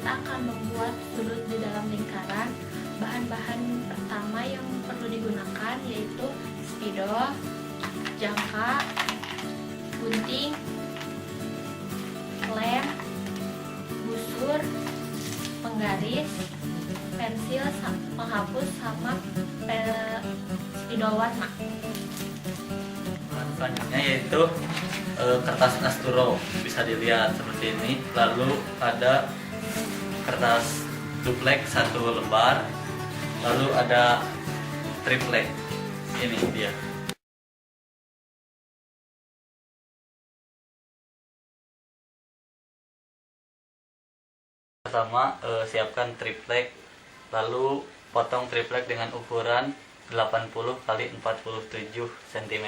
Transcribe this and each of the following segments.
kita akan membuat sudut di dalam lingkaran. Bahan-bahan pertama yang perlu digunakan yaitu spidol, jangka, gunting, lem, busur, penggaris, pensil, penghapus, sama spidol warna. Selanjutnya yaitu kertas Asturo, bisa dilihat seperti ini. Lalu ada kertas duplek 1 lembar, lalu ada triplek, ini dia. Pertama siapkan triplek, lalu potong triplek dengan ukuran 80 x 47 cm.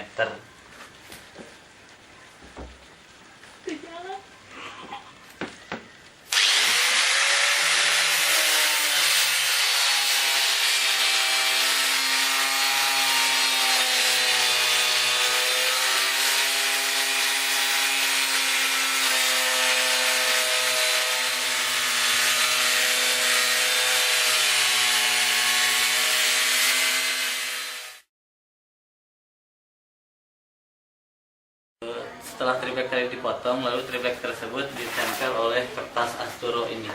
Setelah triplek tadi dipotong, lalu triplek tersebut ditempel oleh kertas Asturo ini.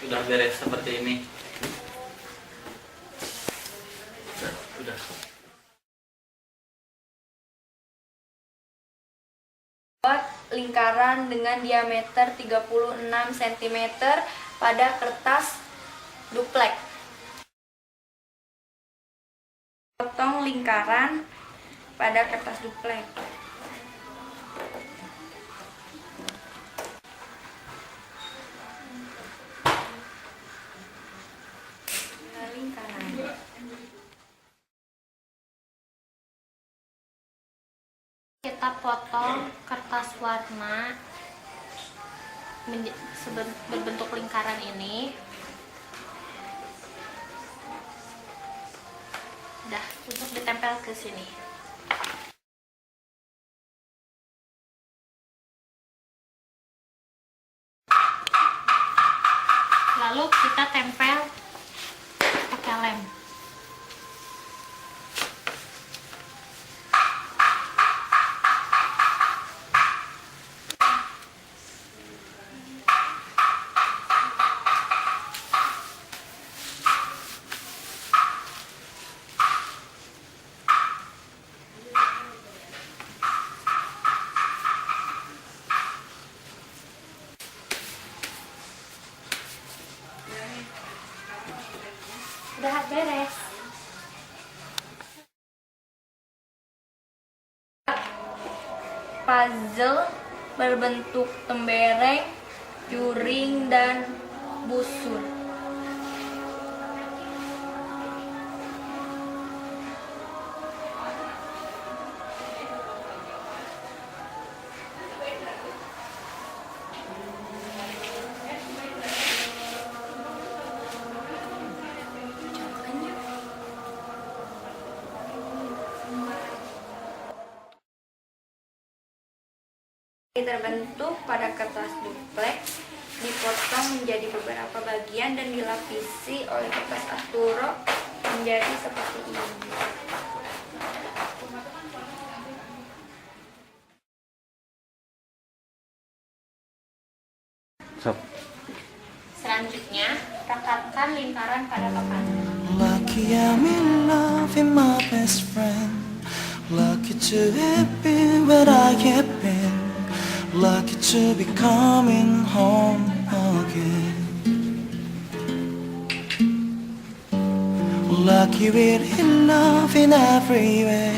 Sudah beres seperti ini. Sudah. Buat lingkaran dengan diameter 36 cm pada kertas duplek. Potong lingkaran pada kertas duplek. Kita potong kertas warna berbentuk lingkaran ini. Udah, untuk ditempel ke sini. Lalu kita tempel pakai lem. Udah beres. Puzzle berbentuk tembereng, juring, dan busur. Terbentuk pada kertas duplek, dipotong menjadi beberapa bagian dan dilapisi oleh kertas Asturo menjadi seperti ini. Selanjutnya, rekatkan lingkaran pada papan. Lucky I'm in love with my best friend. Lucky to have been where I have been. Lucky to be coming home again. Lucky we're in love in every way.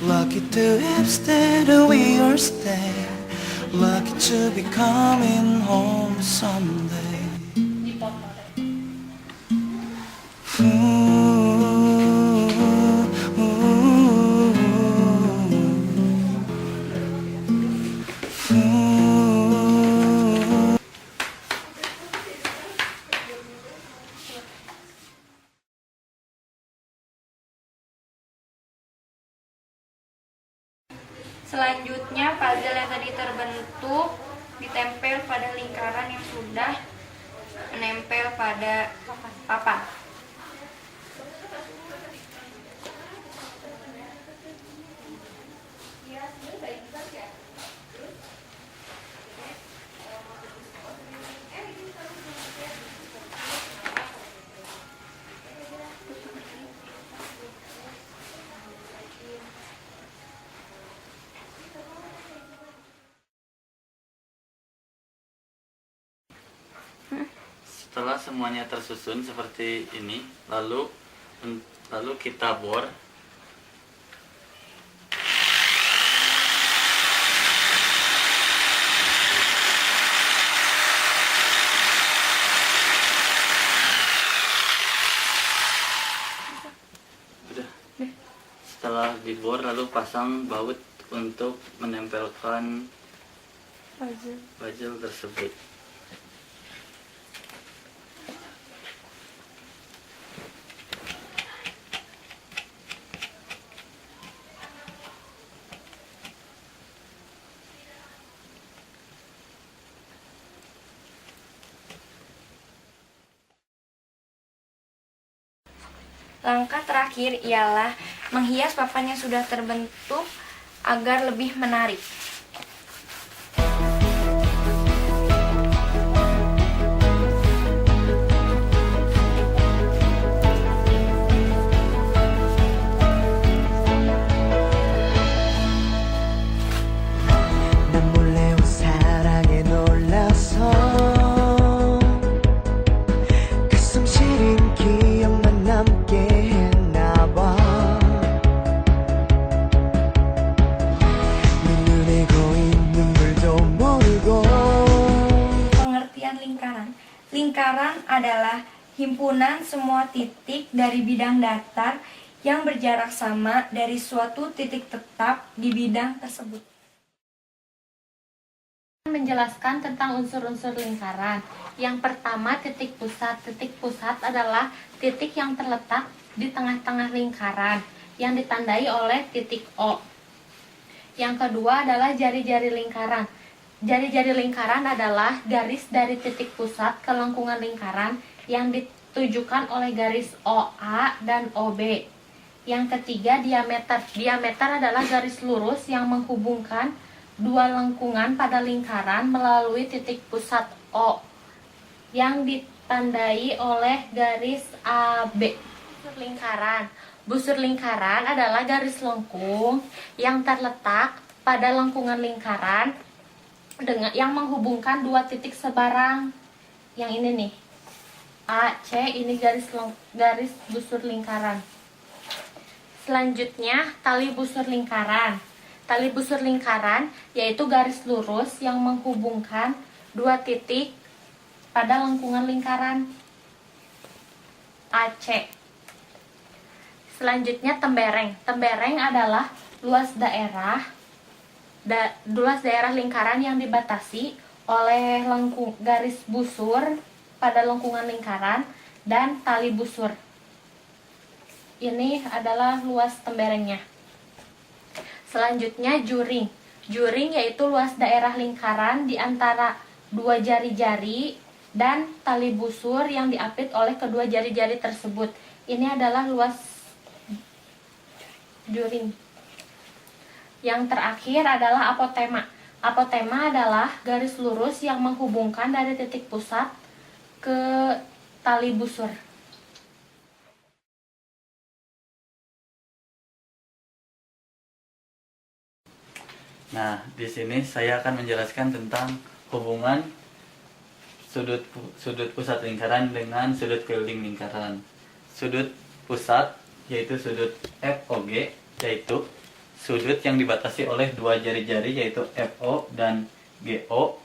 Lucky to have stayed we are staying. Lucky to be coming home someday. Dipotong. Ooh. Selanjutnya puzzle yang tadi terbentuk ditempel pada lingkaran yang sudah menempel pada papan. Setelah semuanya tersusun seperti ini, lalu kita bor. Udah. Setelah dibor, lalu pasang baut untuk menempelkan puzzle tersebut. Langkah terakhir ialah menghias papan yang sudah terbentuk agar lebih menarik. 난 몰래 온 사랑에 놀라서 그 숨쉬린 기억만 남게 했나봐. 네 눈에 고인 눈물도 모르고. Pengertian lingkaran. Lingkaran adalah himpunan semua titik dari bidang datar yang berjarak sama dari suatu titik tetap di bidang tersebut. Menjelaskan tentang unsur-unsur lingkaran. Yang pertama, titik pusat. Titik pusat adalah titik yang terletak di tengah-tengah lingkaran yang ditandai oleh titik O. Yang kedua adalah jari-jari lingkaran. Jari-jari lingkaran adalah garis dari titik pusat ke lengkungan lingkaran yang ditujukan oleh garis OA dan OB. Yang ketiga, diameter. Diameter adalah garis lurus yang menghubungkan dua lengkungan pada lingkaran melalui titik pusat O yang ditandai oleh garis AB. Busur lingkaran. Busur lingkaran adalah garis lengkung yang terletak pada lengkungan lingkaran dengan yang menghubungkan dua titik sebarang. Yang ini nih, AC, ini garis busur lingkaran. Selanjutnya, tali busur lingkaran. Tali busur lingkaran yaitu garis lurus yang menghubungkan dua titik pada lengkungan lingkaran AC. Selanjutnya, tembereng. Tembereng adalah luas daerah lingkaran yang dibatasi oleh garis busur pada lengkungan lingkaran dan tali busur. Ini adalah luas temberengnya. Selanjutnya, juring. Juring yaitu luas daerah lingkaran di antara dua jari-jari dan tali busur yang diapit oleh kedua jari-jari tersebut. Ini adalah luas juring. Yang terakhir adalah apotema. Apotema adalah garis lurus yang menghubungkan dari titik pusat ke tali busur. Nah, di sini saya akan menjelaskan tentang hubungan sudut pusat lingkaran dengan sudut keliling lingkaran. Sudut pusat yaitu sudut FOG, yaitu sudut yang dibatasi oleh dua jari-jari yaitu FO dan GO,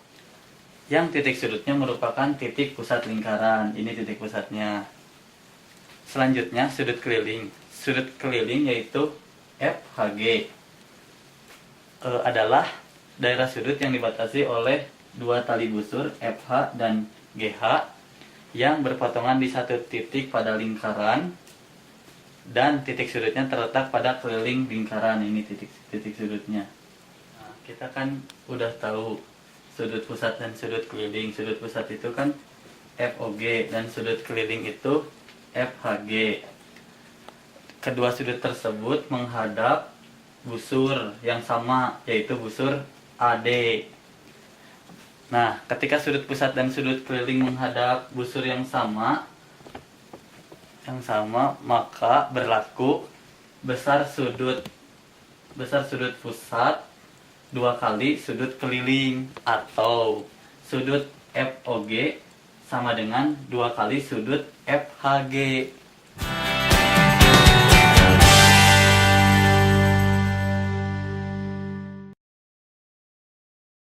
yang titik sudutnya merupakan titik pusat lingkaran. Ini titik pusatnya. Selanjutnya, sudut keliling. Sudut keliling yaitu FHG. Adalah daerah sudut yang dibatasi oleh dua tali busur FH dan GH yang berpotongan di satu titik pada lingkaran, dan titik sudutnya terletak pada keliling lingkaran. Ini titik sudutnya. kita kan udah tahu sudut pusat dan sudut keliling. Sudut pusat itu kan FOG dan sudut keliling itu FHG. Kedua sudut tersebut menghadap busur yang sama, yaitu busur AD. Nah, ketika sudut pusat dan sudut keliling menghadap busur yang sama, maka berlaku besar sudut pusat 2 kali sudut keliling, atau sudut FOG sama dengan 2 kali sudut FHG.